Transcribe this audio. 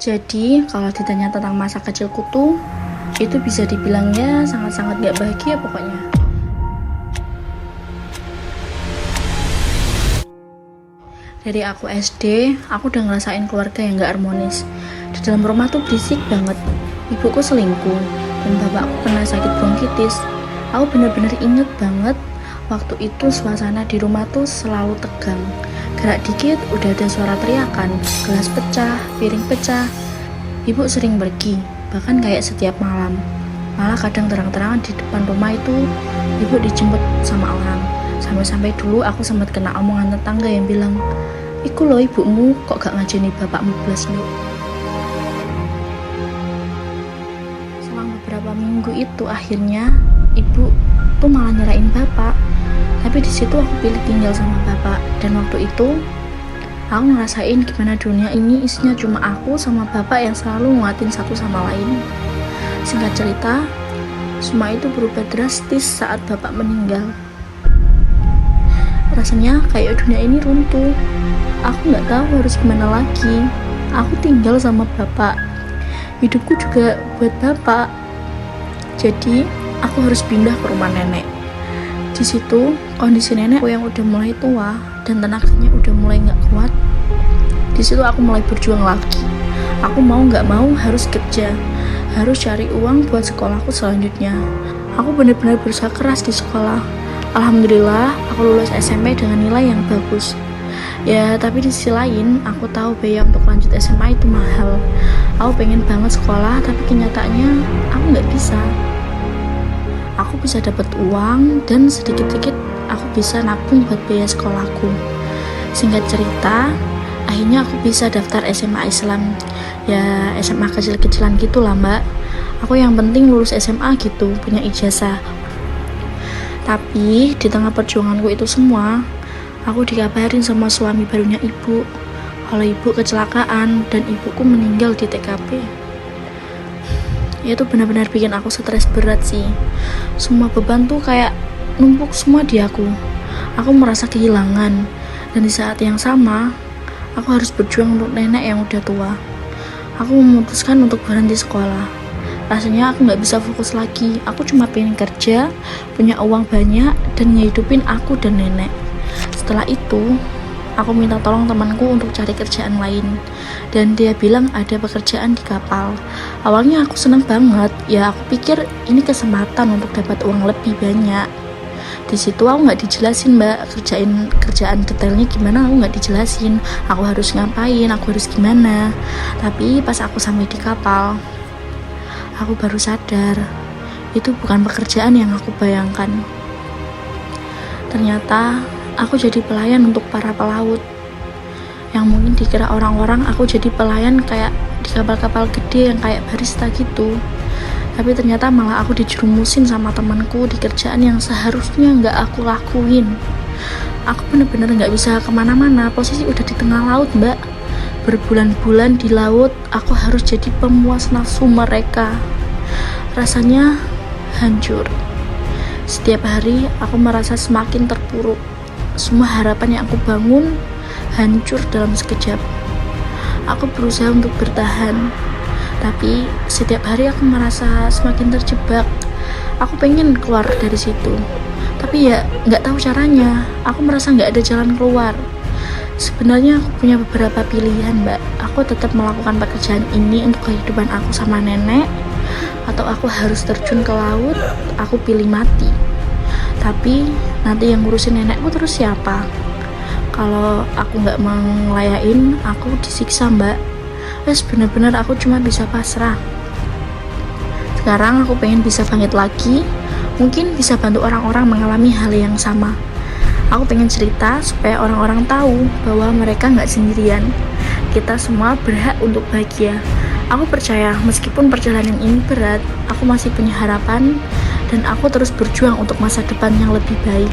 Jadi kalau ditanya tentang masa kecilku tuh, itu bisa dibilangnya sangat-sangat gak bahagia pokoknya. Dari aku SD, aku udah ngerasain keluarga yang gak harmonis. Di dalam rumah tuh berisik banget. Ibuku selingkuh, dan bapakku kena sakit bronkitis. Aku bener-bener inget banget, waktu itu suasana di rumah tuh selalu tegang. Gerak dikit udah ada suara teriakan, gelas pecah, piring pecah. Ibu sering pergi, bahkan kayak setiap malam. Malah kadang terang-terangan di depan rumah itu ibu dijemput sama orang. Sampai-sampai dulu aku sempat kena omongan tetangga yang bilang, "Iku loh ibumu kok gak ngajeni bapakmu belas lu." Selang beberapa minggu itu akhirnya ibu tuh malah nyerahin bapak. Tapi di situ aku pilih tinggal sama bapak, dan waktu itu aku ngerasain gimana dunia ini isinya cuma aku sama bapak yang selalu nguatin satu sama lain. Singkat cerita, semua itu berubah drastis saat bapak meninggal. Rasanya kayak dunia ini runtuh. Aku nggak tahu harus gimana lagi. Aku tinggal sama bapak. Hidupku juga buat bapak. Jadi aku harus pindah ke rumah nenek. Di situ kondisi nenekku yang udah mulai tua dan tenaganya udah mulai nggak kuat. Di situ aku mulai berjuang lagi. Aku mau nggak mau harus kerja, harus cari uang buat sekolahku selanjutnya. Aku benar-benar berusaha keras di sekolah. Alhamdulillah aku lulus SMP dengan nilai yang bagus. Ya tapi di sisi lain aku tahu biaya untuk lanjut SMA itu mahal. Aku pengen banget sekolah tapi kenyataannya aku nggak bisa. Aku bisa dapat uang dan sedikit-sedikit aku bisa nabung buat biaya sekolahku. Singkat cerita, akhirnya aku bisa daftar SMA Islam. Ya SMA kecil-kecilan gitulah mbak. Aku yang penting lulus SMA gitu, punya ijazah. Tapi di tengah perjuanganku itu semua, aku dikabarin sama suami barunya ibu kalau ibu kecelakaan dan ibuku meninggal di TKP. Itu benar-benar bikin aku stres berat sih. Semua beban tuh kayak numpuk semua di aku. Aku merasa kehilangan. Dan di saat yang sama, aku harus berjuang untuk nenek yang udah tua. Aku memutuskan untuk berhenti sekolah. Rasanya aku gak bisa fokus lagi. Aku cuma pengen kerja, punya uang banyak, dan ngehidupin aku dan nenek. Setelah itu, aku minta tolong temanku untuk cari kerjaan lain, dan dia bilang ada pekerjaan di kapal. Awalnya aku seneng banget, ya aku pikir ini kesempatan untuk dapat uang lebih banyak. Di situ aku nggak dijelasin mbak, kerjaan detailnya gimana aku nggak dijelasin. Aku harus ngapain, aku harus gimana. Tapi pas aku sampai di kapal, aku baru sadar itu bukan pekerjaan yang aku bayangkan. Ternyata aku jadi pelayan untuk para pelaut. Yang mungkin dikira orang-orang aku jadi pelayan kayak di kapal-kapal gede yang kayak barista gitu. Tapi ternyata malah aku dijerumusin sama temanku di kerjaan yang seharusnya nggak aku lakuin. Aku bener-bener nggak bisa kemana-mana, posisi udah di tengah laut mbak. Berbulan-bulan di laut, aku harus jadi pemuas nafsu mereka. Rasanya hancur. Setiap hari aku merasa semakin terpuruk. Semua harapan yang aku bangun hancur dalam sekejap. Aku berusaha untuk bertahan, tapi setiap hari aku merasa semakin terjebak. Aku pengen keluar dari situ, tapi ya nggak tahu caranya. Aku merasa nggak ada jalan keluar. Sebenarnya aku punya beberapa pilihan mbak. Aku tetap melakukan pekerjaan ini untuk kehidupan aku sama nenek, atau aku harus terjun ke laut. Aku pilih mati. Tapi nanti yang ngurusin nenekku terus siapa? Kalau aku nggak mau ngelayain, aku disiksa mbak. Bener-bener aku cuma bisa pasrah. Sekarang aku pengen bisa bangkit lagi, mungkin bisa bantu orang-orang mengalami hal yang sama. Aku pengen cerita supaya orang-orang tahu bahwa mereka nggak sendirian. Kita semua berhak untuk bahagia. Aku percaya meskipun perjalanan ini berat, aku masih punya harapan, dan aku terus berjuang untuk masa depan yang lebih baik.